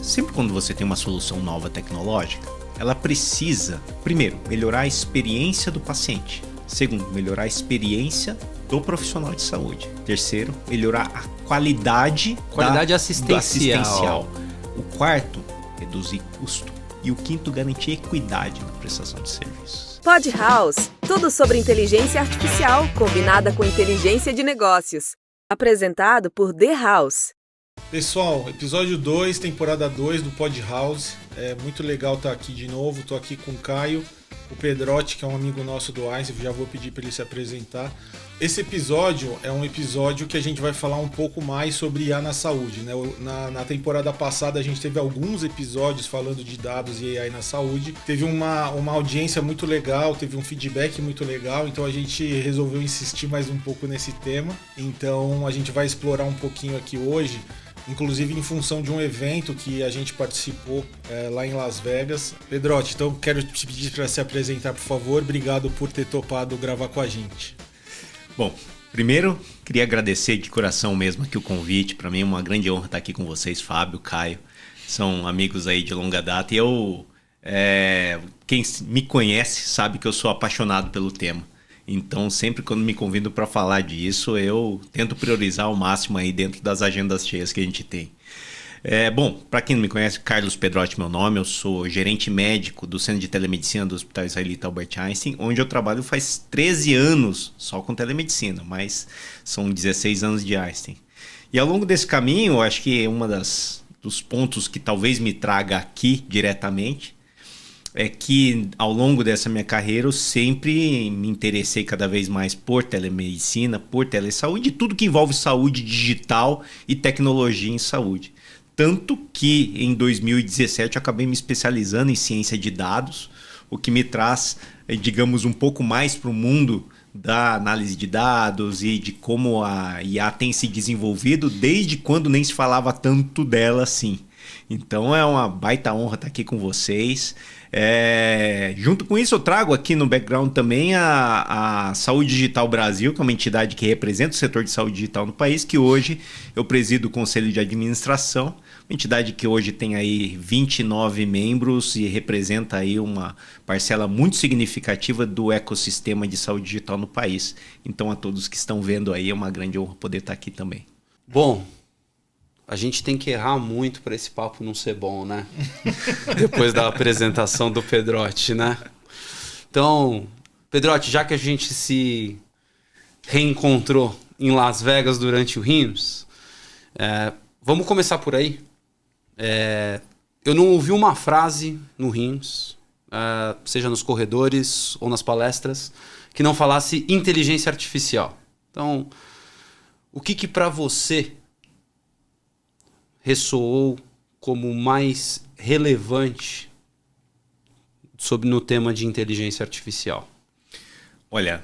sempre quando você tem uma solução nova tecnológica, ela precisa, primeiro, melhorar a experiência do paciente. Segundo, melhorar a experiência do profissional de saúde. Terceiro, melhorar a qualidade assistencial. O quarto, reduzir custo. E o quinto, garantir equidade na prestação de serviços. Pod House, tudo sobre inteligência artificial combinada com inteligência de negócios. Apresentado por The House. Pessoal, episódio 2, temporada 2 do Pod House. É muito legal estar aqui de novo. Estou aqui com o Caio, o Pedrotti, que é um amigo nosso do Einstein. Já vou pedir para ele se apresentar. Esse episódio é um episódio que a gente vai falar um pouco mais sobre IA na saúde, né? Na temporada passada a gente teve alguns episódios falando de dados e AI na saúde. Teve uma audiência muito legal, teve um feedback muito legal, então a gente resolveu insistir mais um pouco nesse tema. Então a gente vai explorar um pouquinho aqui hoje, inclusive em função de um evento que a gente participou lá em Las Vegas. Pedrotti, então quero te pedir para se apresentar, por favor. Obrigado por ter topado gravar com a gente. Bom, primeiro queria agradecer de coração mesmo aqui o convite. Para mim é uma grande honra estar aqui com vocês, Fábio, Caio. São amigos aí de longa data e quem me conhece sabe que eu sou apaixonado pelo tema. Então, sempre quando me convidam para falar disso, eu tento priorizar ao máximo aí dentro das agendas cheias que a gente tem. Bom, para quem não me conhece, Carlos Pedrotti, meu nome, eu sou gerente médico do Centro de Telemedicina do Hospital Israelita Albert Einstein, onde eu trabalho faz 13 anos só com telemedicina, mas são 16 anos de Einstein. E ao longo desse caminho, eu acho que dos pontos que talvez me traga aqui diretamente é que ao longo dessa minha carreira eu sempre me interessei cada vez mais por telemedicina, por telesaúde, tudo que envolve saúde digital e tecnologia em saúde. Tanto que em 2017 eu acabei me especializando em ciência de dados, o que me traz, digamos, um pouco mais para o mundo da análise de dados e de como a IA tem se desenvolvido desde quando nem se falava tanto dela assim. Então é uma baita honra estar aqui com vocês. Junto com isso eu trago aqui no background também a Saúde Digital Brasil, que é uma entidade que representa o setor de saúde digital no país, que hoje eu presido o Conselho de Administração, uma entidade que hoje tem aí 29 membros e representa aí uma parcela muito significativa do ecossistema de saúde digital no país. Então a todos que estão vendo aí é uma grande honra poder estar aqui também. Bom, a gente tem que errar muito para esse papo não ser bom, né? Depois da apresentação do Pedrotti, né? Então, Pedrotti, já que a gente se reencontrou em Las Vegas durante o RIMS, vamos começar por aí. Eu não ouvi uma frase no RIMS, seja nos corredores ou nas palestras, que não falasse inteligência artificial. Então, o que para você ressoou como mais relevante no tema de inteligência artificial? Olha,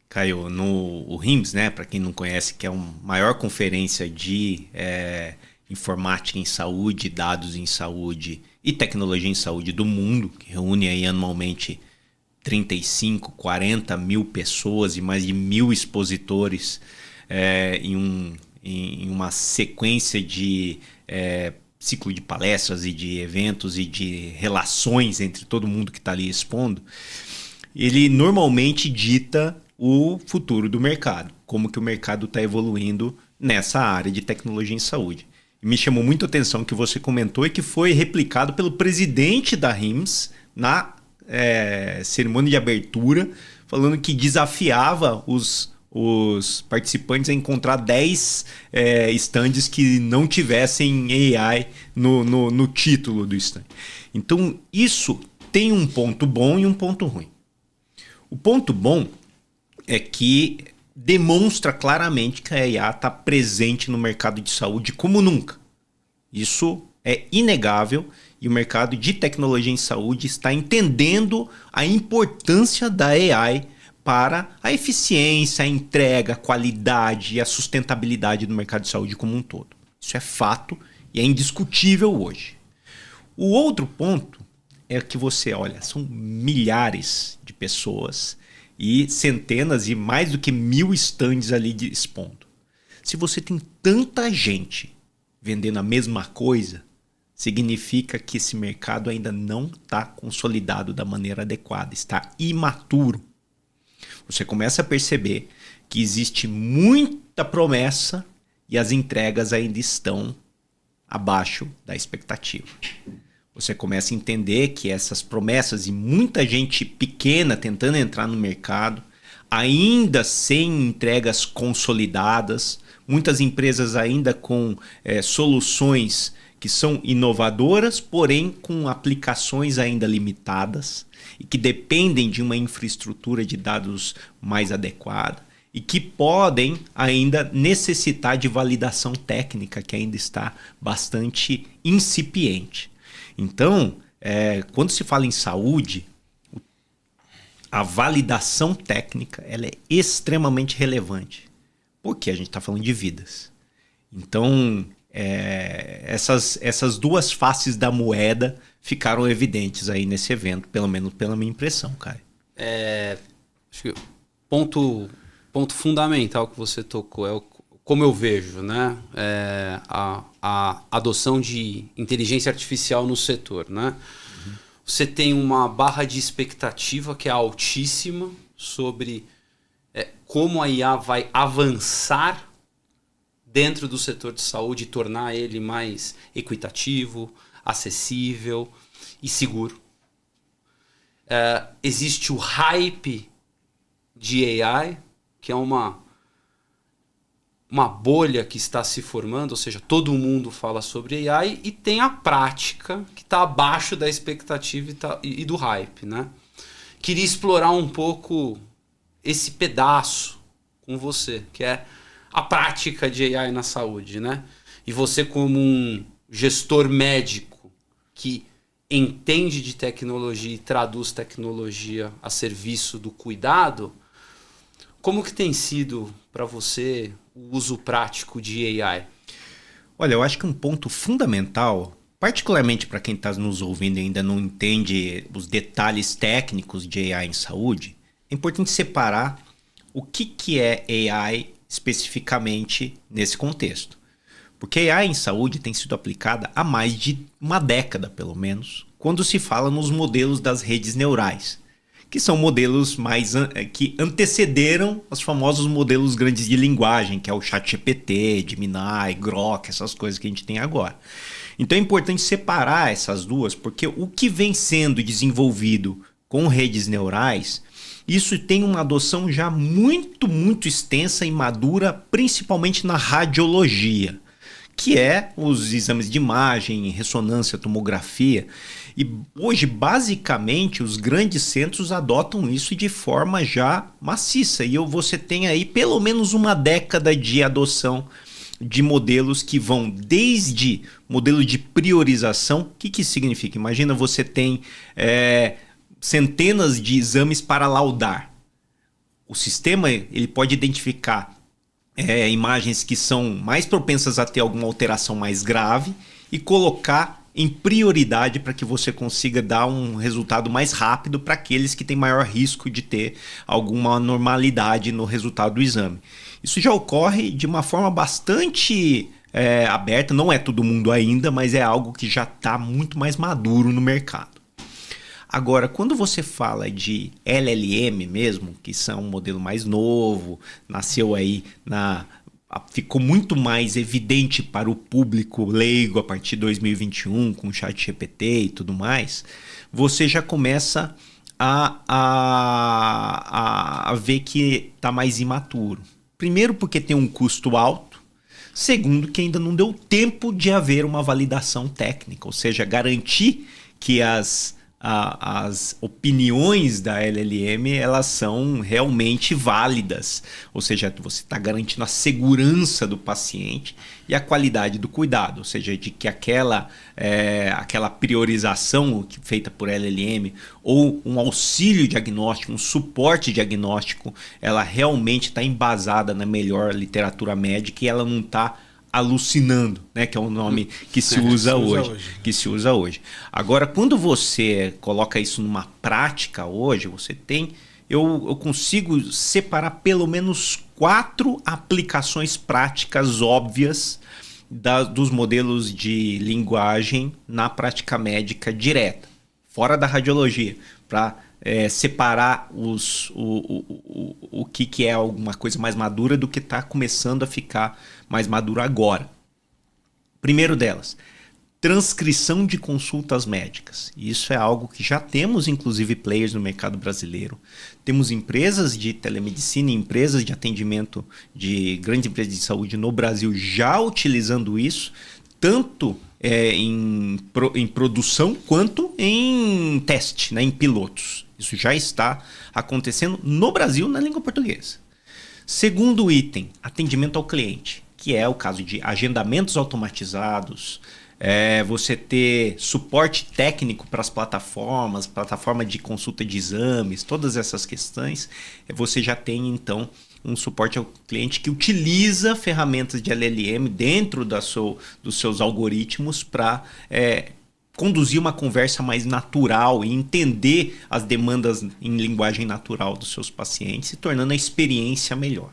Caio, o RIMS, né, para quem não conhece, que é a maior conferência de informática em saúde, dados em saúde e tecnologia em saúde do mundo, que reúne aí anualmente 35, 40 mil pessoas e mais de 1.000 expositores em uma sequência de ciclo de palestras e de eventos e de relações entre todo mundo que está ali expondo, ele normalmente dita o futuro do mercado, como que o mercado está evoluindo nessa área de tecnologia em saúde. E me chamou muito a atenção que você comentou e que foi replicado pelo presidente da RIMS na cerimônia de abertura, falando que desafiava os participantes a encontrar 10 stands que não tivessem AI no título do stand. Então, isso tem um ponto bom e um ponto ruim. O ponto bom é que demonstra claramente que a IA está presente no mercado de saúde como nunca. Isso é inegável e o mercado de tecnologia em saúde está entendendo a importância da AI para a eficiência, a entrega, a qualidade e a sustentabilidade do mercado de saúde como um todo. Isso é fato e é indiscutível hoje. O outro ponto é que você olha, são milhares de pessoas e centenas e mais do que 1.000 stands ali expondo. Se você tem tanta gente vendendo a mesma coisa, significa que esse mercado ainda não está consolidado da maneira adequada, está imaturo. Você começa a perceber que existe muita promessa e as entregas ainda estão abaixo da expectativa. Você começa a entender que essas promessas e muita gente pequena tentando entrar no mercado, ainda sem entregas consolidadas, muitas empresas ainda com soluções que são inovadoras, porém com aplicações ainda limitadas e que dependem de uma infraestrutura de dados mais adequada e que podem ainda necessitar de validação técnica que ainda está bastante incipiente. Então, quando se fala em saúde, a validação técnica ela é extremamente relevante, porque a gente está falando de vidas. Então, essas duas faces da moeda ficaram evidentes aí nesse evento, pelo menos pela minha impressão, Caio. Acho que ponto fundamental que você tocou como eu vejo, né? A adoção de inteligência artificial no setor, né? Uhum. Você tem uma barra de expectativa que é altíssima sobre como a IA vai avançar dentro do setor de saúde e tornar ele mais equitativo, acessível e seguro. Existe o hype de AI, que é uma bolha que está se formando, ou seja, todo mundo fala sobre AI, e tem a prática que está abaixo da expectativa e do hype, né? Queria explorar um pouco esse pedaço com você, que é a prática de AI na saúde, né? E você, como um gestor médico que entende de tecnologia e traduz tecnologia a serviço do cuidado, como que tem sido para você o uso prático de AI? Olha, eu acho que um ponto fundamental, particularmente para quem está nos ouvindo e ainda não entende os detalhes técnicos de AI em saúde, é importante separar o que é AI especificamente nesse contexto. Porque a AI em saúde tem sido aplicada há mais de uma década, pelo menos, quando se fala nos modelos das redes neurais, que são modelos que antecederam os famosos modelos grandes de linguagem, que é o ChatGPT, Gemini, Grok, essas coisas que a gente tem agora. Então é importante separar essas duas, porque o que vem sendo desenvolvido com redes neurais, isso tem uma adoção já muito, muito extensa e madura, principalmente na radiologia, que é os exames de imagem, ressonância, tomografia. E hoje, basicamente, os grandes centros adotam isso de forma já maciça. E você tem aí pelo menos uma década de adoção de modelos que vão desde modelo de priorização. O que significa? Imagina você tem centenas de exames para laudar. O sistema ele pode identificar imagens que são mais propensas a ter alguma alteração mais grave e colocar em prioridade para que você consiga dar um resultado mais rápido para aqueles que têm maior risco de ter alguma anormalidade no resultado do exame. Isso já ocorre de uma forma bastante aberta, não é todo mundo ainda, mas é algo que já está muito mais maduro no mercado. Agora, quando você fala de LLM mesmo, que são um modelo mais novo, nasceu aí ficou muito mais evidente para o público leigo a partir de 2021 com o ChatGPT e tudo mais, você já começa a ver que está mais imaturo. Primeiro porque tem um custo alto, segundo que ainda não deu tempo de haver uma validação técnica, ou seja, garantir que as opiniões da LLM elas são realmente válidas, ou seja, você está garantindo a segurança do paciente e a qualidade do cuidado, ou seja, de que aquela priorização feita por LLM ou um auxílio diagnóstico, um suporte diagnóstico, ela realmente está embasada na melhor literatura médica e ela não está alucinando, né, que é o nome que se usa hoje. Agora, quando você coloca isso numa prática hoje, você tem, eu consigo separar pelo menos 4 aplicações práticas óbvias dos modelos de linguagem na prática médica direta, fora da radiologia, para separar o que é alguma coisa mais madura do que está começando a ficar mais maduro agora. Primeiro delas, transcrição de consultas médicas. Isso é algo que já temos, inclusive, players no mercado brasileiro. Temos empresas de telemedicina, empresas de atendimento de grandes empresas de saúde no Brasil já utilizando isso, tanto em produção quanto em teste, né, em pilotos. Isso já está acontecendo no Brasil na língua portuguesa. Segundo item, atendimento ao cliente, que é o caso de agendamentos automatizados, você ter suporte técnico para as plataformas, plataforma de consulta de exames, todas essas questões, você já tem então um suporte ao cliente que utiliza ferramentas de LLM dentro dos seus algoritmos para conduzir uma conversa mais natural e entender as demandas em linguagem natural dos seus pacientes, se tornando a experiência melhor.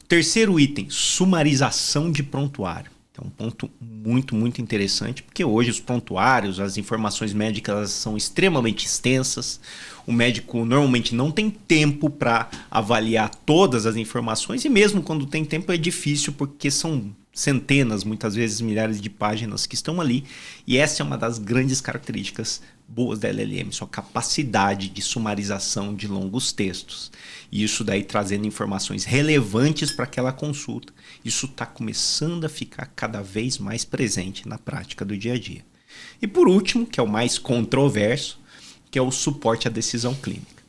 O terceiro item, sumarização de prontuário. É um ponto muito, muito interessante, porque hoje os prontuários, as informações médicas são extremamente extensas. O médico normalmente não tem tempo para avaliar todas as informações e mesmo quando tem tempo é difícil porque são centenas, muitas vezes milhares de páginas que estão ali. E essa é uma das grandes características boas da LLM, sua capacidade de sumarização de longos textos. E isso daí trazendo informações relevantes para aquela consulta. Isso está começando a ficar cada vez mais presente na prática do dia a dia. E por último, que é o mais controverso, que é o suporte à decisão clínica.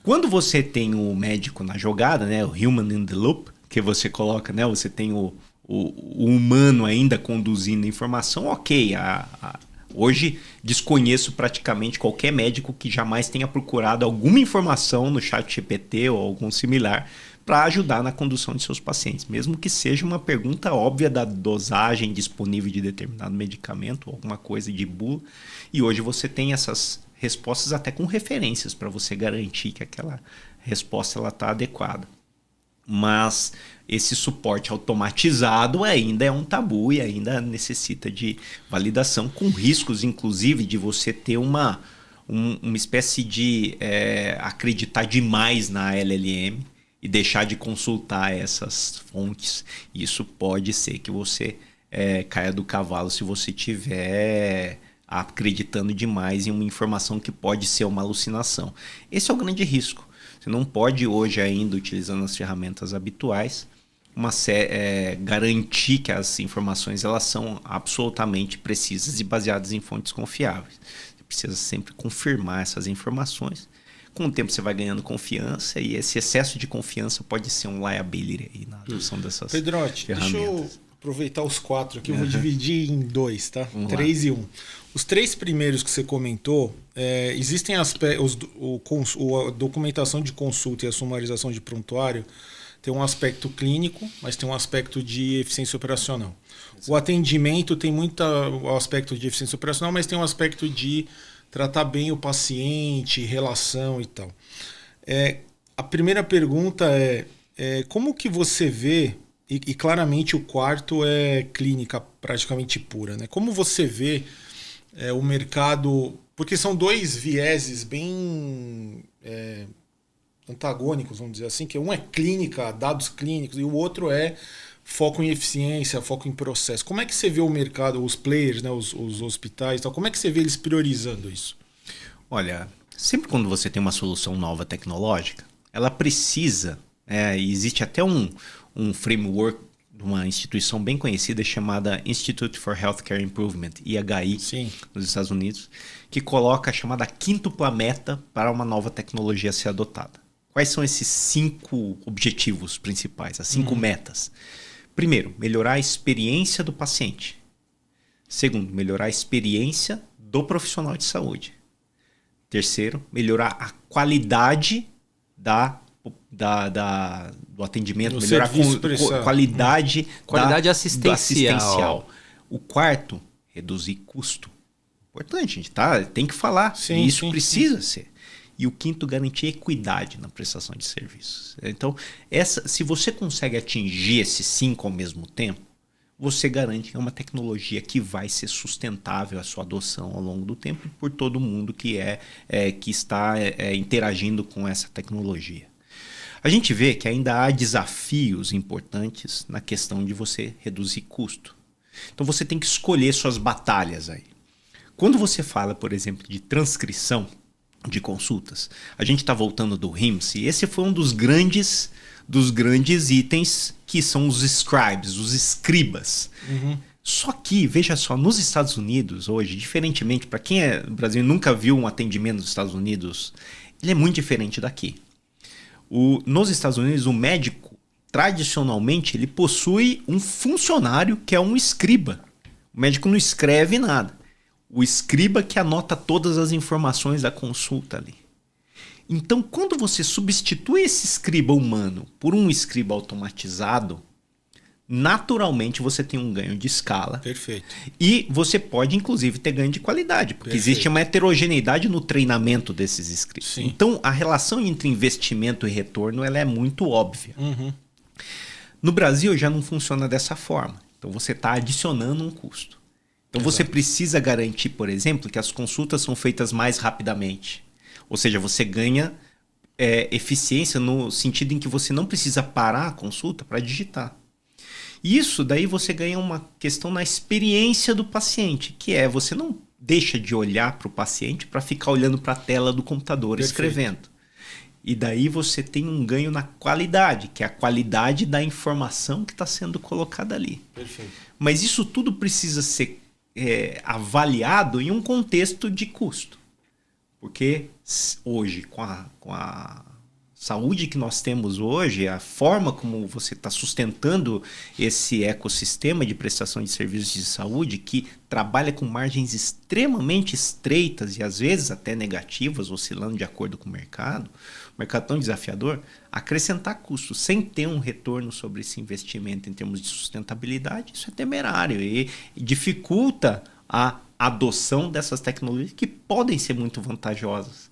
Quando você tem o médico na jogada, né, o human in the loop, que você coloca, né, você tem o humano ainda conduzindo a informação, ok. Hoje desconheço praticamente qualquer médico que jamais tenha procurado alguma informação no ChatGPT ou algum similar para ajudar na condução de seus pacientes, mesmo que seja uma pergunta óbvia da dosagem disponível de determinado medicamento, alguma coisa de bula. E hoje você tem essas respostas até com referências para você garantir que aquela resposta está adequada. Mas esse suporte automatizado ainda é um tabu e ainda necessita de validação, com riscos, inclusive, de você ter uma espécie de acreditar demais na LLM e deixar de consultar essas fontes. Isso pode ser que você caia do cavalo se você tiver acreditando demais em uma informação que pode ser uma alucinação. Esse é o grande risco. Você não pode hoje ainda, utilizando as ferramentas habituais, garantir que as informações elas são absolutamente precisas e baseadas em fontes confiáveis. Você precisa sempre confirmar essas informações. Com o tempo você vai ganhando confiança e esse excesso de confiança pode ser um liability aí na adoção dessas Pedrotti, ferramentas. Deixa eu aproveitar os 4 aqui, eu vou dividir em 2, tá? Vamos 3 e 1. Os 3 primeiros que você comentou, existem aspectos, a documentação de consulta e a sumarização de prontuário tem um aspecto clínico, mas tem um aspecto de eficiência operacional. Exato. O atendimento tem muito aspecto de eficiência operacional, mas tem um aspecto de tratar bem o paciente, relação e tal. A primeira pergunta como que você vê, e claramente o quarto é clínica praticamente pura, né? Como você vê o mercado, porque são 2 vieses bem antagônicos, vamos dizer assim, que um é clínica, dados clínicos, e o outro é foco em eficiência, foco em processo. Como é que você vê o mercado, os players, né, os hospitais, tal, como é que você vê eles priorizando isso? Olha, sempre quando você tem uma solução nova tecnológica, ela precisa, existe até um framework de uma instituição bem conhecida chamada Institute for Healthcare Improvement, IHI, Sim. nos Estados Unidos, que coloca a chamada quíntupla meta para uma nova tecnologia ser adotada. Quais são esses 5 objetivos principais, as 5 metas? Primeiro, melhorar a experiência do paciente. Segundo, melhorar a experiência do profissional de saúde. Terceiro, melhorar a qualidade do atendimento, melhorar a qualidade assistencial. O quarto, reduzir custo. Importante, a gente tem que falar. Sim, isso precisa ser. E o quinto, garantir equidade na prestação de serviços. Então, se você consegue atingir esses 5 ao mesmo tempo, você garante que é uma tecnologia que vai ser sustentável a sua adoção ao longo do tempo por todo mundo que está interagindo com essa tecnologia. A gente vê que ainda há desafios importantes na questão de você reduzir custo. Então você tem que escolher suas batalhas aí. Quando você fala, por exemplo, de transcrição de consultas, a gente está voltando do RIMS, e esse foi um dos grandes itens que são os scribes, os escribas. Uhum. Só que, veja só, nos Estados Unidos hoje, diferentemente, para quem é do Brasil e nunca viu um atendimento nos Estados Unidos, ele é muito diferente daqui. Nos Estados Unidos, o médico, tradicionalmente, ele possui um funcionário que é um escriba. O médico não escreve nada. O escriba que anota todas as informações da consulta ali. Então, quando você substitui esse escriba humano por um escriba automatizado, naturalmente você tem um ganho de escala. Perfeito. E você pode, inclusive, ter ganho de qualidade, porque Perfeito. Existe uma heterogeneidade no treinamento desses scripts. Sim. Então, a relação entre investimento e retorno ela é muito óbvia. Uhum. No Brasil, já não funciona dessa forma. Então, você está adicionando um custo. Então, Exato. Você precisa garantir, por exemplo, que as consultas são feitas mais rapidamente. Ou seja, você ganha eficiência no sentido em que você não precisa parar a consulta para digitar. Isso daí você ganha uma questão na experiência do paciente, que é você não deixa de olhar para o paciente para ficar olhando para a tela do computador Perfeito. Escrevendo. E daí você tem um ganho na qualidade, que é a qualidade da informação que está sendo colocada ali. Perfeito. Mas isso tudo precisa ser avaliado em um contexto de custo. Porque hoje, com a saúde que nós temos hoje, a forma como você está sustentando esse ecossistema de prestação de serviços de saúde, que trabalha com margens extremamente estreitas e às vezes até negativas, oscilando de acordo com o mercado tão desafiador, acrescentar custos sem ter um retorno sobre esse investimento em termos de sustentabilidade, isso é temerário e dificulta a adoção dessas tecnologias que podem ser muito vantajosas.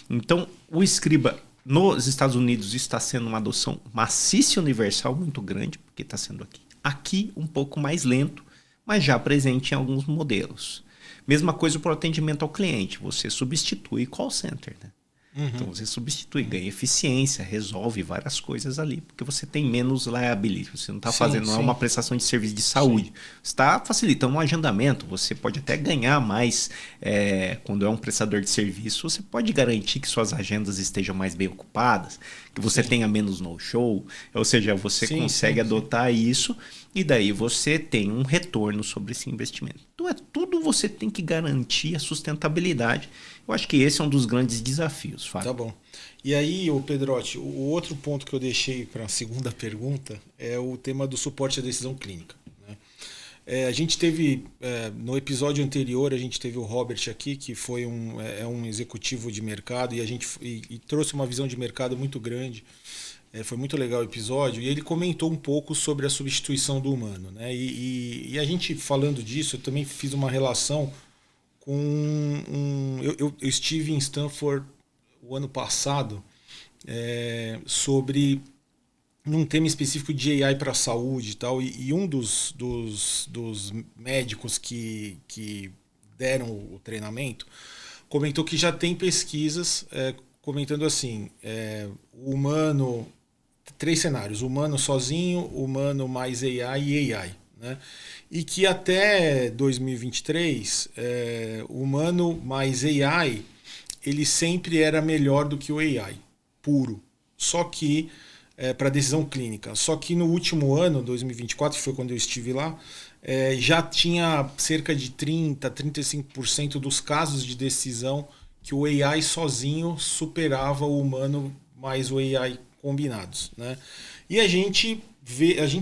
Então, o escriba nos Estados Unidos está sendo uma adoção maciça e universal muito grande, porque está sendo aqui. Aqui, um pouco mais lento, mas já presente em alguns modelos. Mesma coisa para o atendimento ao cliente. Você substitui call center, né? Uhum. Então você substitui, ganha eficiência, resolve várias coisas ali, porque você tem menos liability. Você não está fazendo não é uma prestação de serviço de saúde. Sim. Você está facilitando um agendamento. Você pode até ganhar mais quando é um prestador de serviço. Você pode garantir que suas agendas estejam mais bem ocupadas, que você tenha menos no-show. Ou seja, você consegue adotar isso e daí você tem um retorno sobre esse investimento. Então tudo você tem que garantir a sustentabilidade. Eu acho que esse é um dos grandes desafios, Fábio. Tá bom. E aí, Pedrotti, o outro ponto que eu deixei para a segunda pergunta é o tema do suporte à decisão clínica. Né? A gente teve, no episódio anterior, a gente teve o Robert aqui, que foi um executivo de mercado e trouxe uma visão de mercado muito grande. Foi muito legal o episódio, e ele comentou um pouco sobre a substituição do humano. Né? E a gente falando disso, eu também fiz uma relação com eu estive em Stanford o ano passado sobre um tema específico de AI para a saúde e tal, e um dos médicos que deram o treinamento comentou que já tem pesquisas comentando assim, o humano, 3 cenários, humano sozinho, humano mais AI e AI. Né? E que até 2023, humano mais AI, ele sempre era melhor do que o AI, puro. Só que, para decisão clínica. Só que no último ano, 2024, que foi quando eu estive lá, já tinha cerca de 35% dos casos de decisão que o AI sozinho superava o humano mais o AI combinados. Né? E a gente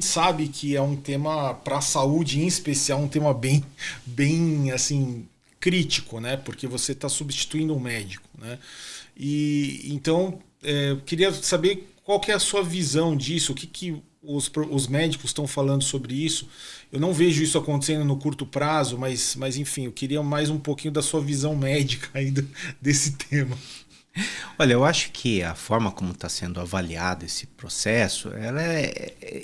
sabe que é um tema para a saúde em especial, um tema bem assim, crítico, né? Porque você está substituindo um médico. Né? E então, queria saber qual que é a sua visão disso, o que os médicos estão falando sobre isso. Eu não vejo isso acontecendo no curto prazo, mas enfim, eu queria mais um pouquinho da sua visão médica aí desse tema. Olha, eu acho que a forma como está sendo avaliado esse processo,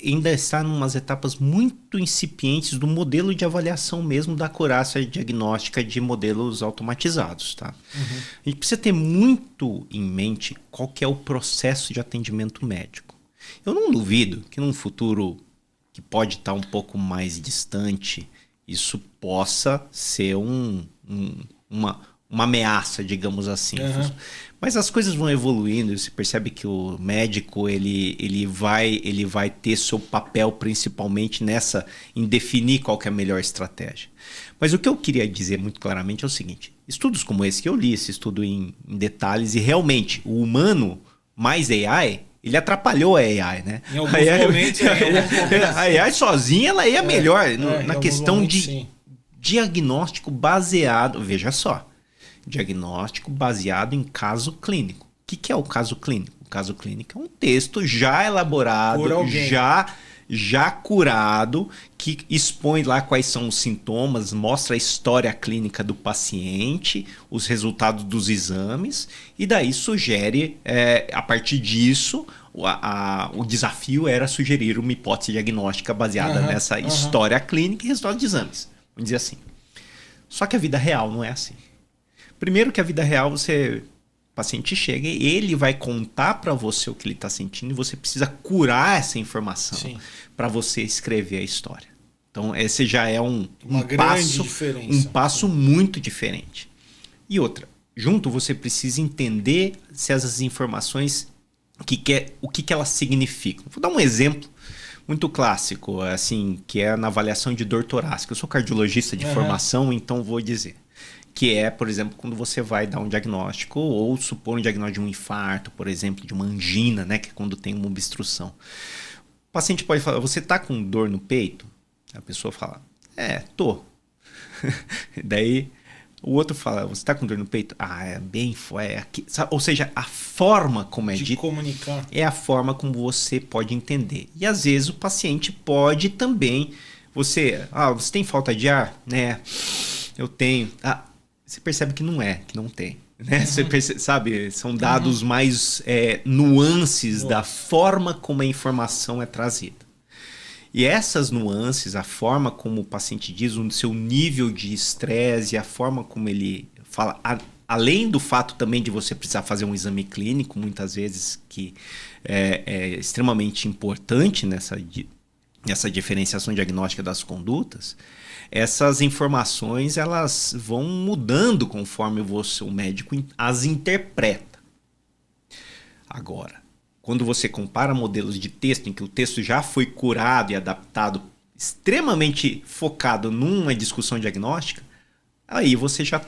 ainda está em umas etapas muito incipientes do modelo de avaliação mesmo da acurácia diagnóstica de modelos automatizados, tá? A gente precisa ter muito em mente qual que é o processo de atendimento médico. Eu não duvido que num futuro que pode estar um pouco mais distante, isso possa ser uma ameaça, digamos assim. Mas as coisas vão evoluindo, você percebe que o médico ele vai ter seu papel principalmente em definir qual que é a melhor estratégia. Mas o que eu queria dizer muito claramente é o seguinte: estudos como esse que eu li, esse estudo em detalhes, e realmente o humano mais AI, ele atrapalhou a AI, né? Em alguns momentos, a AI sozinha ela ia melhor na questão de sim. diagnóstico baseado, veja só, diagnóstico baseado em caso clínico. O que é o caso clínico? O caso clínico é um texto já elaborado, já curado, que expõe lá quais são os sintomas, mostra a história clínica do paciente, os resultados dos exames, e daí sugere, a partir disso, o desafio era sugerir uma hipótese diagnóstica baseada nessa história clínica e resultado de exames. Vamos dizer assim. Só que a vida real não é assim. Primeiro que a vida real, o paciente chega e ele vai contar para você o que ele está sentindo e você precisa curar essa informação para você escrever a história. Então esse já é um passo muito diferente. E outra, junto você precisa entender se essas informações, o que elas significam. Vou dar um exemplo muito clássico, assim, que é na avaliação de dor torácica. Eu sou cardiologista de formação, então vou dizer. Que é, por exemplo, quando você vai dar um diagnóstico ou supor um diagnóstico de um infarto, por exemplo, de uma angina, né, que é quando tem uma obstrução. O paciente pode falar: você tá com dor no peito? A pessoa fala: tô. Daí o outro fala: você tá com dor no peito? É bem aqui. Ou seja, a forma como de comunicar é a forma como você pode entender. E às vezes o paciente pode também, você tem falta de ar? Né? Eu tenho. Você percebe que não tem. Né? Você percebe, sabe, são dados mais nuances da forma como a informação é trazida. E essas nuances, a forma como o paciente diz, o seu nível de estresse e a forma como ele fala, além do fato também de você precisar fazer um exame clínico, muitas vezes, que é extremamente importante nessa diferenciação diagnóstica das condutas, essas informações elas vão mudando conforme o médico as interpreta. Agora, quando você compara modelos de texto em que o texto já foi curado e adaptado, extremamente focado numa discussão diagnóstica, aí você já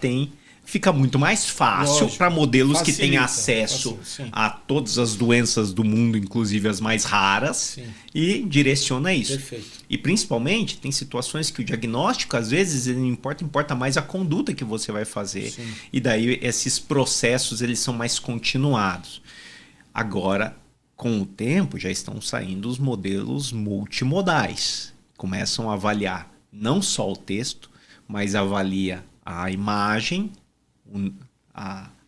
fica muito mais fácil para modelos que têm acesso a todas as doenças do mundo, inclusive as mais raras, e direciona isso. Perfeito. E principalmente tem situações que o diagnóstico, às vezes, ele importa mais a conduta que você vai fazer. E daí esses processos eles são mais continuados. Agora, com o tempo, já estão saindo os modelos multimodais. Começam a avaliar não só o texto, mas avalia a imagem,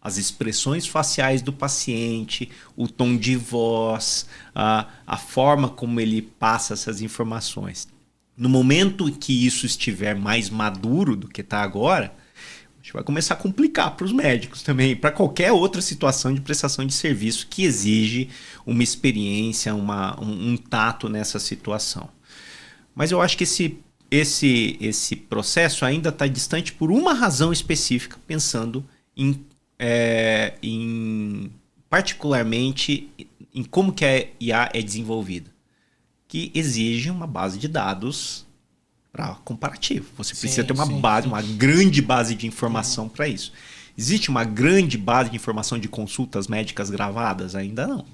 as expressões faciais do paciente, o tom de voz, a forma como ele passa essas informações. No momento que isso estiver mais maduro do que está agora, a gente vai começar a complicar para os médicos também, para qualquer outra situação de prestação de serviço que exige uma experiência, um tato nessa situação. Mas eu acho que esse processo ainda está distante por uma razão específica, pensando particularmente em como que a IA é desenvolvida, que exige uma base de dados para comparativo. Você precisa ter uma grande base de informação para isso. Existe uma grande base de informação de consultas médicas gravadas? Ainda não.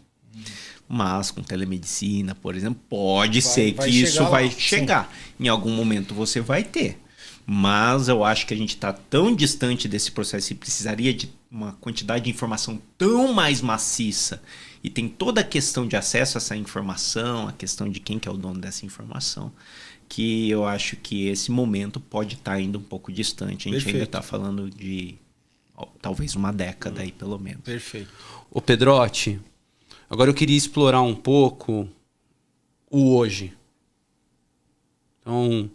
Mas com telemedicina, por exemplo, pode ser que isso vai chegar. Em algum momento você vai ter. Mas eu acho que a gente está tão distante desse processo e precisaria de uma quantidade de informação tão mais maciça. E tem toda a questão de acesso a essa informação, a questão de quem que é o dono dessa informação, que eu acho que esse momento pode estar ainda um pouco distante. A gente ainda está falando de talvez uma década aí, pelo menos. Perfeito. Ô Pedrotti, agora eu queria explorar um pouco o hoje. Então,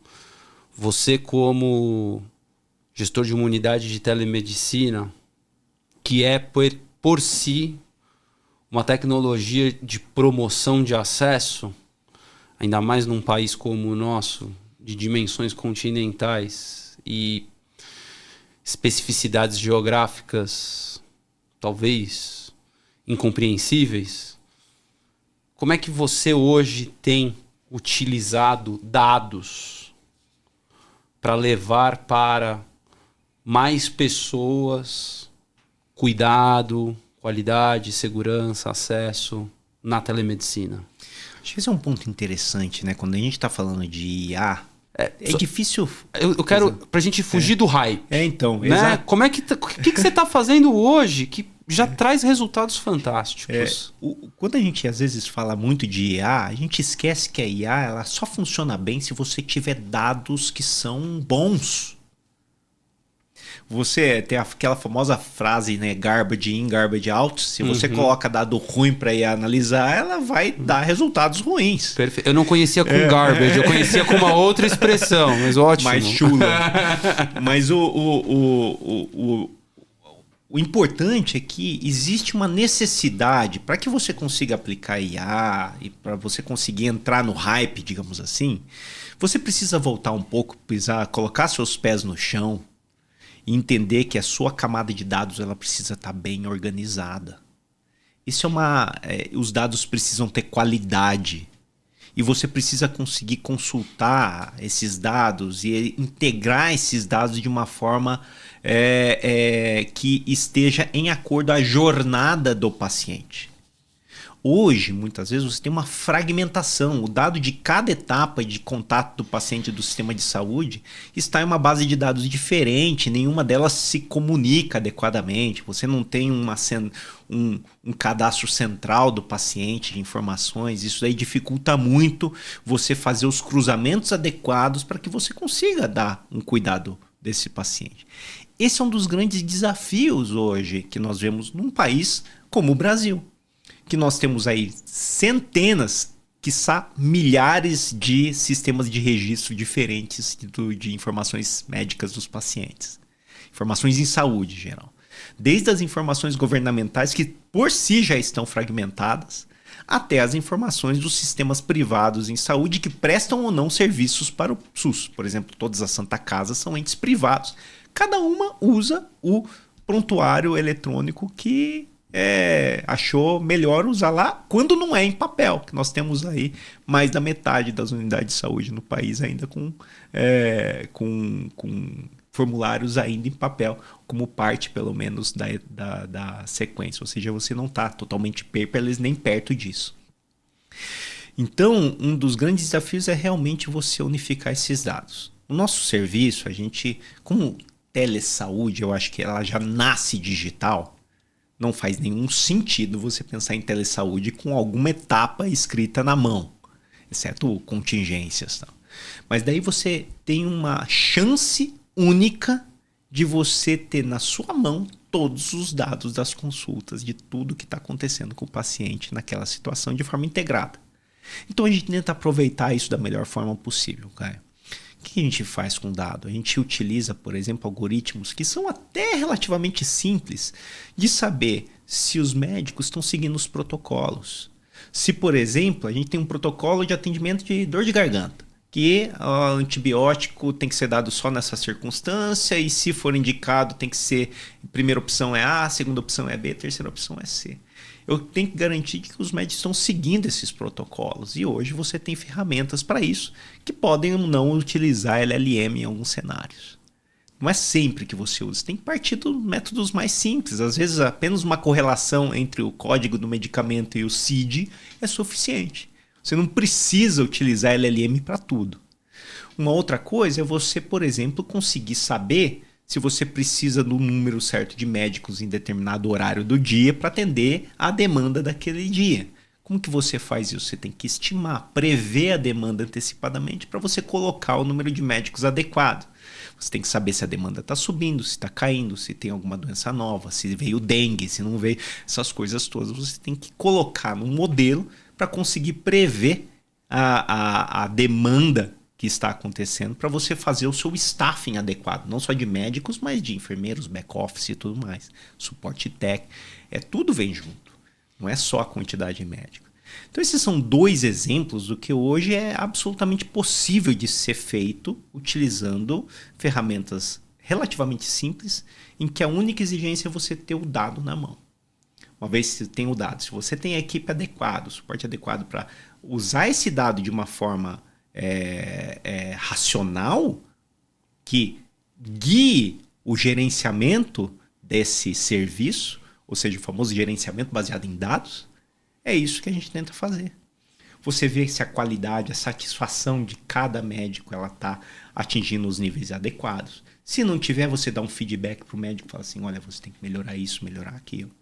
você como gestor de uma unidade de telemedicina, que é por si uma tecnologia de promoção de acesso, ainda mais num país como o nosso, de dimensões continentais e especificidades geográficas talvez incompreensíveis, como é que você hoje tem utilizado dados para levar para mais pessoas cuidado, qualidade, segurança, acesso na telemedicina? Acho que esse é um ponto interessante, né? Quando a gente está falando de IA, é difícil... Eu quero, pra gente fugir do hype. Então, né? exato. Como é que você está fazendo hoje que já traz resultados fantásticos? Quando a gente às vezes fala muito de IA, a gente esquece que a IA ela só funciona bem se você tiver dados que são bons. Você tem aquela famosa frase, né? Garbage in, garbage out. Se você coloca dado ruim para ir analisar, ela vai dar resultados ruins. Perfeito. Eu não conhecia com garbage, eu conhecia com uma outra expressão, mas ótimo. Mais chula. Mas o importante é que existe uma necessidade para que você consiga aplicar IA e para você conseguir entrar no hype, digamos assim, você precisa voltar um pouco, precisar colocar seus pés no chão e entender que a sua camada de dados ela precisa estar bem organizada. Isso os dados precisam ter qualidade e você precisa conseguir consultar esses dados e integrar esses dados de uma forma que esteja em acordo à jornada do paciente. Hoje, muitas vezes, você tem uma fragmentação. O dado de cada etapa de contato do paciente do sistema de saúde está em uma base de dados diferente, nenhuma delas se comunica adequadamente. Você não tem um cadastro central do paciente de informações. Isso aí dificulta muito você fazer os cruzamentos adequados para que você consiga dar um cuidado desse paciente. Esse é um dos grandes desafios hoje que nós vemos num país como o Brasil, que nós temos aí centenas, quiçá milhares de sistemas de registro diferentes de informações médicas dos pacientes. Informações em saúde, em geral. Desde as informações governamentais, que por si já estão fragmentadas, até as informações dos sistemas privados em saúde que prestam ou não serviços para o SUS. Por exemplo, todas as Santa Casas são entes privados. Cada uma usa o prontuário eletrônico que achou melhor usar lá, quando não é em papel, que nós temos aí mais da metade das unidades de saúde no país ainda com formulários ainda em papel, como parte pelo menos da sequência, ou seja, você não está totalmente paperless nem perto disso. Então, um dos grandes desafios é realmente você unificar esses dados. O nosso serviço, a gente, como telesaúde, eu acho que ela já nasce digital. Não faz nenhum sentido você pensar em telesaúde com alguma etapa escrita na mão, exceto contingências. Tá? Mas daí você tem uma chance única de você ter na sua mão todos os dados das consultas, de tudo que está acontecendo com o paciente naquela situação de forma integrada. Então a gente tenta aproveitar isso da melhor forma possível, Caio. O que a gente faz com o dado? A gente utiliza, por exemplo, algoritmos que são até relativamente simples de saber se os médicos estão seguindo os protocolos. Se, por exemplo, a gente tem um protocolo de atendimento de dor de garganta, que o antibiótico tem que ser dado só nessa circunstância e se for indicado tem que ser, a primeira opção é A, a segunda opção é B, a terceira opção é C. Eu tenho que garantir que os médicos estão seguindo esses protocolos. E hoje você tem ferramentas para isso que podem ou não utilizar LLM em alguns cenários. Não é sempre que você usa. Tem que partir dos métodos mais simples. Às vezes apenas uma correlação entre o código do medicamento e o CID é suficiente. Você não precisa utilizar LLM para tudo. Uma outra coisa é você, por exemplo, conseguir saber se você precisa do número certo de médicos em determinado horário do dia para atender a demanda daquele dia. Como que você faz isso? Você tem que estimar, prever a demanda antecipadamente para você colocar o número de médicos adequado. Você tem que saber se a demanda está subindo, se está caindo, se tem alguma doença nova, se veio dengue, se não veio. Essas coisas todas você tem que colocar num modelo para conseguir prever a demanda que está acontecendo para você fazer o seu staffing adequado. Não só de médicos, mas de enfermeiros, back-office e tudo mais. Suporte técnico. Tudo vem junto. Não é só a quantidade de médicos. Então esses são 2 exemplos do que hoje é absolutamente possível de ser feito utilizando ferramentas relativamente simples, em que a única exigência é você ter o dado na mão. Uma vez que você tem o dado, se você tem a equipe adequada, o suporte adequado para usar esse dado de uma forma racional, que guie o gerenciamento desse serviço, ou seja, o famoso gerenciamento baseado em dados, é isso que a gente tenta fazer. Você vê se a qualidade, a satisfação de cada médico ela está atingindo os níveis adequados. Se não tiver, você dá um feedback para o médico e fala assim, olha, você tem que melhorar isso, melhorar aquilo.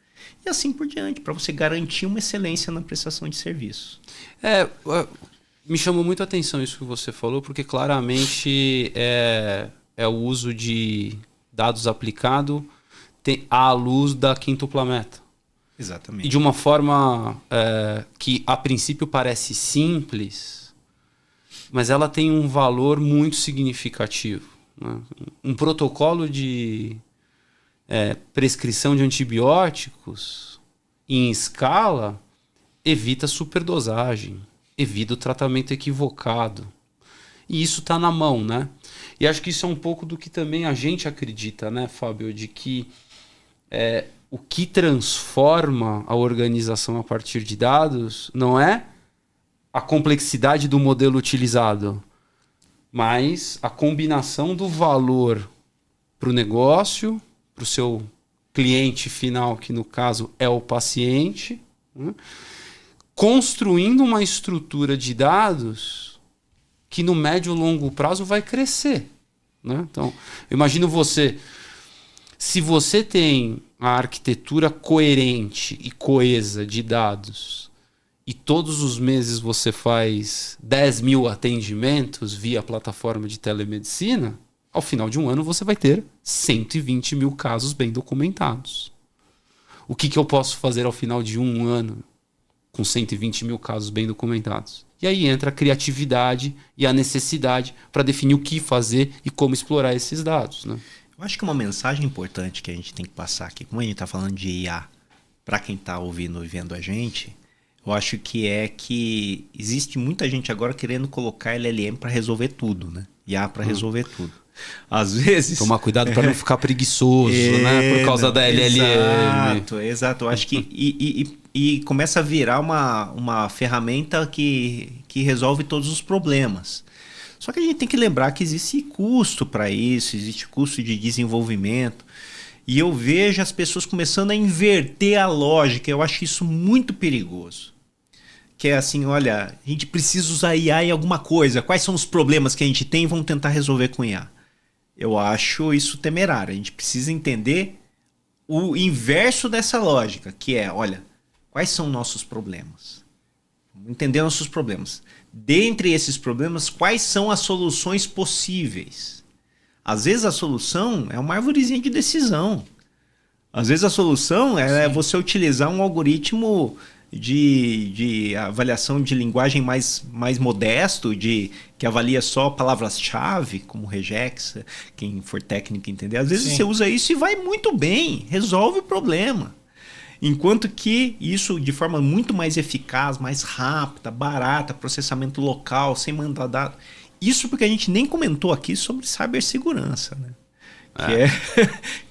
E assim por diante, para você garantir uma excelência na prestação de serviço. Me chamou muito a atenção isso que você falou, porque claramente é o uso de dados aplicado à luz da quíntupla meta. Exatamente. E de uma forma que a princípio parece simples, mas ela tem um valor muito significativo. Né? Um protocolo de prescrição de antibióticos em escala evita superdosagem, evita o tratamento equivocado. E isso está na mão, né? E acho que isso é um pouco do que também a gente acredita, né, Fábio? De que o que transforma a organização a partir de dados não é a complexidade do modelo utilizado, mas a combinação do valor para o negócio, para o seu cliente final, que no caso é o paciente, né? Construindo uma estrutura de dados que no médio e longo prazo vai crescer. Né? Então, eu imagino se você tem a arquitetura coerente e coesa de dados e todos os meses você faz 10 mil atendimentos via plataforma de telemedicina, ao final de um ano você vai ter 120 mil casos bem documentados. O que eu posso fazer ao final de um ano com 120 mil casos bem documentados? E aí entra a criatividade e a necessidade para definir o que fazer e como explorar esses dados. Né? Eu acho que uma mensagem importante que a gente tem que passar aqui, como a gente está falando de IA, para quem está ouvindo e vendo a gente, eu acho que existe muita gente agora querendo colocar LLM para resolver tudo, né? IA para resolver tudo. Às vezes... Tomar cuidado para não ficar preguiçoso, né? Por causa da LLM. Exato. Eu acho que... E começa a virar uma ferramenta que resolve todos os problemas. Só que a gente tem que lembrar que existe custo para isso, existe custo de desenvolvimento. E eu vejo as pessoas começando a inverter a lógica. Eu acho isso muito perigoso. Que é assim, olha, a gente precisa usar IA em alguma coisa. Quais são os problemas que a gente tem e vamos tentar resolver com IA? Eu acho isso temerário. A gente precisa entender o inverso dessa lógica, que é, olha, quais são nossos problemas? Vamos entender nossos problemas. Dentre esses problemas, quais são as soluções possíveis? Às vezes a solução é uma arvorezinha de decisão. Às vezes a solução é você utilizar um algoritmo de avaliação de linguagem mais modesto, que avalia só palavras-chave, como regex, quem for técnico entender. Às vezes você usa isso e vai muito bem, resolve o problema. Enquanto que isso, de forma muito mais eficaz, mais rápida, barata, processamento local, sem mandar dados. Isso porque a gente nem comentou aqui sobre cibersegurança, né?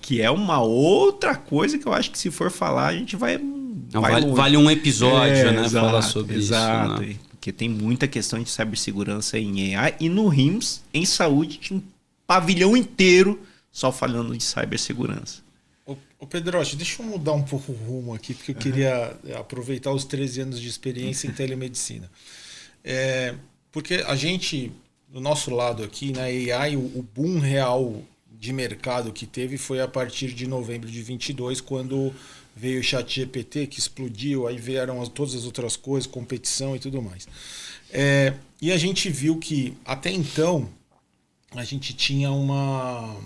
Que é uma outra coisa que eu acho que se for falar, a gente vai vale um episódio, né? Exato, falar sobre isso. Né? Porque tem muita questão de cibersegurança em AI. E no RIMS, em saúde, tinha um pavilhão inteiro só falando de cibersegurança. Ô Pedrotti, deixa eu mudar um pouco o rumo aqui, porque eu queria aproveitar os 13 anos de experiência em telemedicina. Porque a gente, do nosso lado aqui, na AI, o boom real de mercado que teve foi a partir de novembro de 22, quando veio o ChatGPT, que explodiu, aí vieram todas as outras coisas, competição e tudo mais. E a gente viu que, até então, a gente tinha não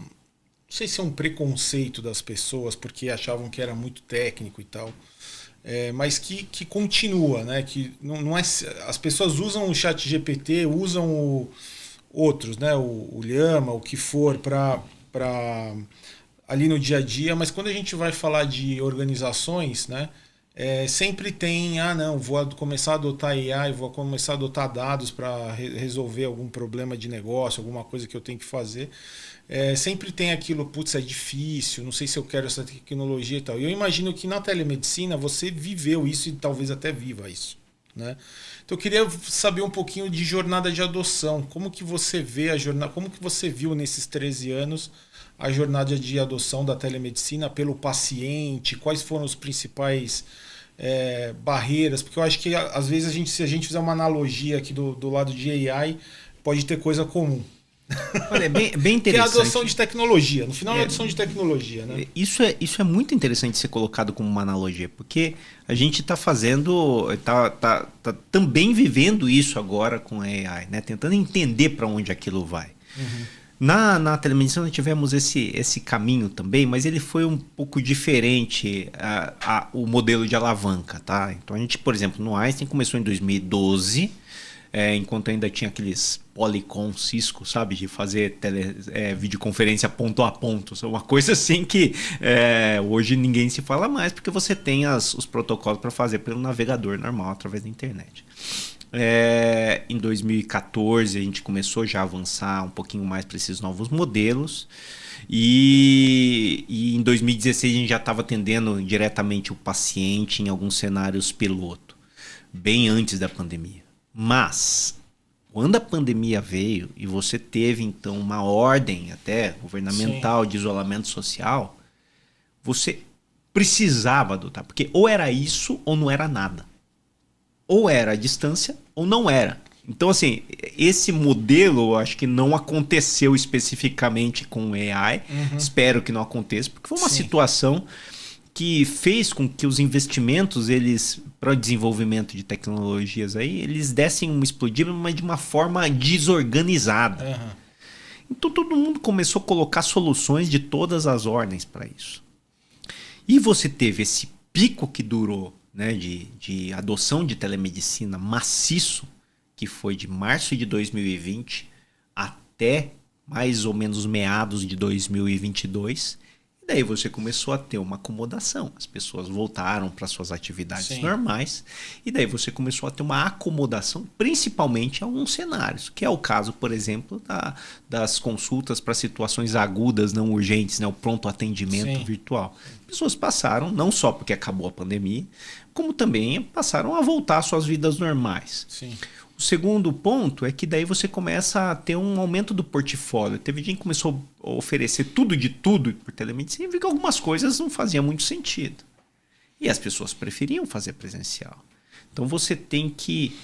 sei se é um preconceito das pessoas, porque achavam que era muito técnico e tal, mas que continua, né? Que não é, as pessoas usam o ChatGPT, usam outros, né? O Llama, o que for, para ali no dia a dia, mas quando a gente vai falar de organizações, né? Sempre tem, não, vou começar a adotar AI, vou começar a adotar dados para resolver algum problema de negócio, alguma coisa que eu tenho que fazer. Sempre tem aquilo, putz, é difícil, não sei se eu quero essa tecnologia e tal. E eu imagino que na telemedicina você viveu isso e talvez até viva isso, né? Então eu queria saber um pouquinho de jornada de adoção. Como que você vê a jornada, como que você viu nesses 13 anos a jornada de adoção da telemedicina pelo paciente? Quais foram os principais barreiras? Porque eu acho que às vezes se a gente fizer uma analogia aqui do lado de AI, pode ter coisa comum. Olha, é bem interessante. Que é a adoção de tecnologia. No final é a adoção de tecnologia, né? Isso é muito interessante ser colocado como uma analogia, porque a gente está fazendo, tá também vivendo isso agora com a AI, né? Tentando entender para onde aquilo vai. Uhum. Na telemedicina tivemos esse caminho também, mas ele foi um pouco diferente o modelo de alavanca, tá? Então a gente, por exemplo, no Einstein começou em 2012, enquanto ainda tinha aqueles Polycom Cisco, sabe? De fazer videoconferência ponto a ponto. Uma coisa assim que hoje ninguém se fala mais, porque você tem os protocolos para fazer pelo navegador normal, através da internet. Em 2014 a gente começou já a avançar um pouquinho mais para esses novos modelos e em 2016 a gente já estava atendendo diretamente o paciente em alguns cenários piloto, bem antes da pandemia. Mas quando a pandemia veio e você teve então uma ordem até governamental, sim, de isolamento social, você precisava adotar, porque ou era isso ou não era nada. Ou era a distância ou não era. Então, assim, esse modelo eu acho que não aconteceu especificamente com o AI. Uhum. Espero que não aconteça, porque foi uma Sim. situação que fez com que os investimentos, para o desenvolvimento de tecnologias aí, eles dessem uma explodida, mas de uma forma desorganizada. Uhum. Então todo mundo começou a colocar soluções de todas as ordens para isso. E você teve esse pico que durou, né, de adoção de telemedicina maciço, que foi de março de 2020 até mais ou menos meados de 2022. E daí você começou a ter uma acomodação. As pessoas voltaram para suas atividades Sim. normais. E daí você começou a ter uma acomodação, principalmente em alguns cenários. Que é o caso, por exemplo, das consultas para situações agudas, não urgentes, né? O pronto atendimento Sim. virtual. Pessoas passaram, não só porque acabou a pandemia, como também passaram a voltar às suas vidas normais. Sim. O segundo ponto é que daí você começa a ter um aumento do portfólio. Teve gente que começou a oferecer tudo de tudo por telemedicina e viu que algumas coisas não faziam muito sentido. E as pessoas preferiam fazer presencial. Então você tem que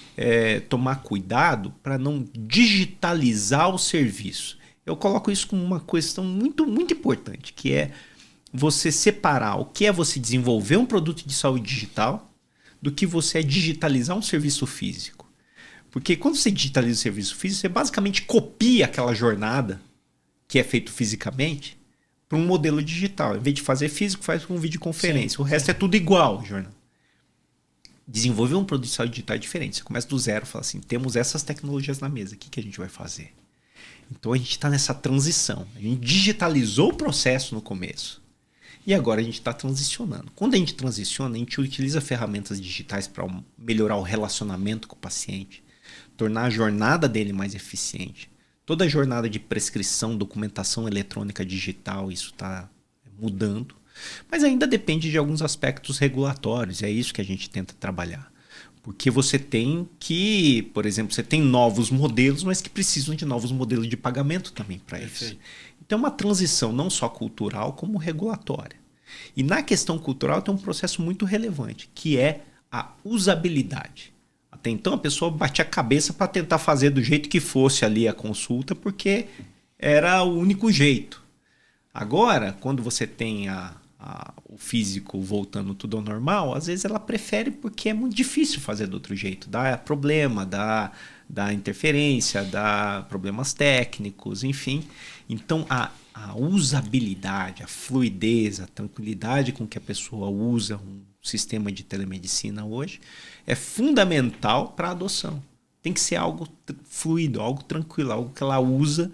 tomar cuidado para não digitalizar o serviço. Eu coloco isso como uma questão muito, muito importante, que é você separar o que é você desenvolver um produto de saúde digital do que você digitalizar um serviço físico. Porque quando você digitaliza o serviço físico, você basicamente copia aquela jornada que é feito fisicamente para um modelo digital. Em vez de fazer físico, faz com videoconferência. Sim, o resto é tudo igual, jornada. Desenvolver um produto de saúde digital é diferente. Você começa do zero e fala assim, temos essas tecnologias na mesa, o que a gente vai fazer? Então a gente está nessa transição. A gente digitalizou o processo no começo. E agora a gente está transicionando. Quando a gente transiciona, a gente utiliza ferramentas digitais para melhorar o relacionamento com o paciente, tornar a jornada dele mais eficiente. Toda a jornada de prescrição, documentação eletrônica digital, isso está mudando. Mas ainda depende de alguns aspectos regulatórios. É isso que a gente tenta trabalhar. Porque você tem que, por exemplo, você tem novos modelos, mas que precisam de novos modelos de pagamento também para isso. Então é uma transição não só cultural, como regulatória. E na questão cultural tem um processo muito relevante, que é a usabilidade. Até então a pessoa batia a cabeça para tentar fazer do jeito que fosse ali a consulta, porque era o único jeito. Agora, quando você tem o físico voltando tudo ao normal, às vezes ela prefere porque é muito difícil fazer do outro jeito. Dá problema, dá interferência, dá problemas técnicos, enfim. Então, a usabilidade, a fluidez, a tranquilidade com que a pessoa usa um sistema de telemedicina hoje é fundamental para a adoção. Tem que ser algo fluido, algo tranquilo, algo que ela usa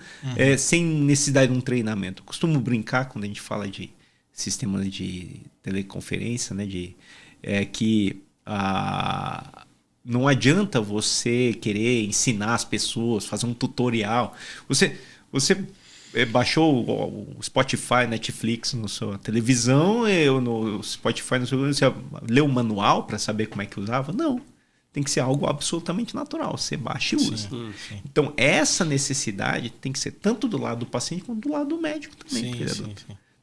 sem necessidade de um treinamento. Eu costumo brincar quando a gente fala de sistema de teleconferência, né, que não adianta você querer ensinar as pessoas, fazer um tutorial. Você baixou o Spotify, Netflix na sua televisão, no Spotify, você leu o manual para saber como é que usava? Não. Tem que ser algo absolutamente natural. Você baixa e usa. Sim. Então, essa necessidade tem que ser tanto do lado do paciente quanto do lado do médico também. Sim.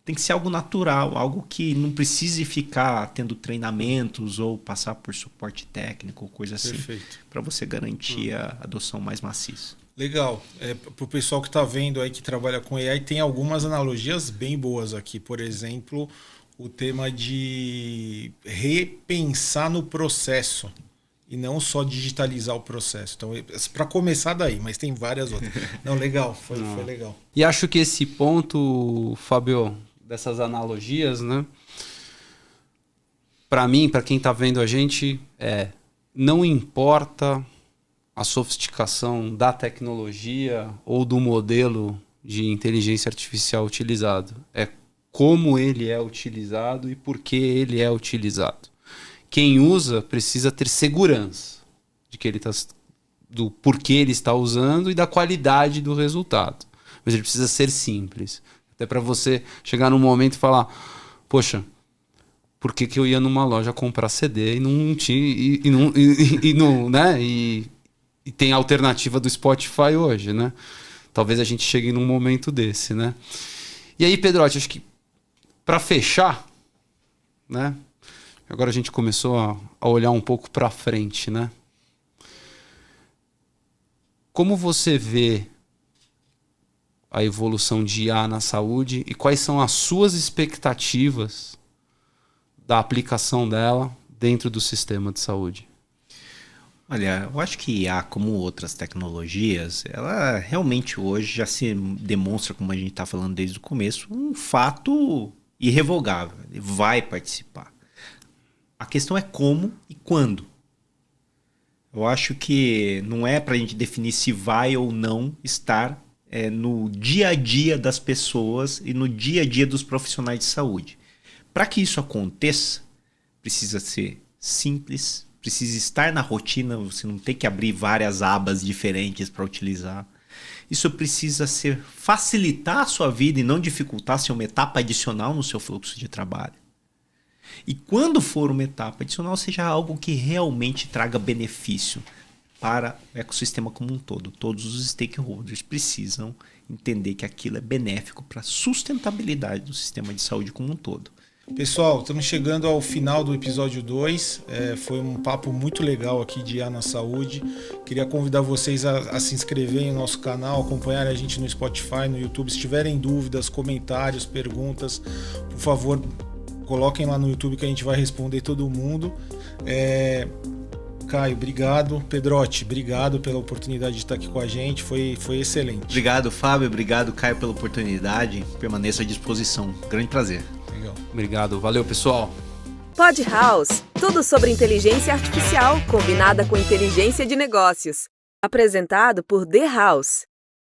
Tem que ser algo natural, algo que não precise ficar tendo treinamentos ou passar por suporte técnico, coisa assim, para você garantir a adoção mais maciça. Legal. Para o pessoal que está vendo aí, que trabalha com AI, tem algumas analogias bem boas aqui. Por exemplo, o tema de repensar no processo e não só digitalizar o processo. Então, para começar daí, mas tem várias outras. Não, legal, foi legal. E acho que esse ponto, Fábio, dessas analogias, né? Para mim, para quem está vendo a gente, não importa a sofisticação da tecnologia ou do modelo de inteligência artificial utilizado. É como ele é utilizado e por que ele é utilizado. Quem usa precisa ter segurança de que do porquê ele está usando e da qualidade do resultado. Mas ele precisa ser simples. Até para você chegar num momento e falar, poxa, por que eu ia numa loja comprar CD e não tinha né? E tem a alternativa do Spotify hoje, né? Talvez a gente chegue num momento desse, né? E aí, Pedrotti, acho que para fechar, né? Agora a gente começou a olhar um pouco para frente, né? Como você vê a evolução de IA na saúde e quais são as suas expectativas da aplicação dela dentro do sistema de saúde? Olha, eu acho que IA, como outras tecnologias, ela realmente hoje já se demonstra, como a gente está falando desde o começo, um fato irrevogável. Ele vai participar. A questão é como e quando. Eu acho que não é para a gente definir se vai ou não estar no dia a dia das pessoas e no dia a dia dos profissionais de saúde. Para que isso aconteça, precisa ser simples, precisa estar na rotina, você não tem que abrir várias abas diferentes para utilizar. Isso precisa facilitar a sua vida e não dificultar, ser uma etapa adicional no seu fluxo de trabalho. E quando for uma etapa adicional, seja algo que realmente traga benefício para o ecossistema como um todo. Todos os stakeholders precisam entender que aquilo é benéfico para a sustentabilidade do sistema de saúde como um todo. Pessoal, estamos chegando ao final do episódio 2. Foi um papo muito legal aqui de IA na Saúde. Queria convidar vocês a se inscreverem no nosso canal, acompanharem a gente no Spotify, no YouTube. Se tiverem dúvidas, comentários, perguntas, por favor, coloquem lá no YouTube que a gente vai responder todo mundo. Caio, obrigado. Pedrotti, obrigado pela oportunidade de estar aqui com a gente. Foi excelente. Obrigado, Fábio. Obrigado, Caio, pela oportunidade. Permaneço à disposição. Grande prazer. Legal. Obrigado. Valeu, pessoal. Pod House. Tudo sobre inteligência artificial combinada com inteligência de negócios. Apresentado por The House.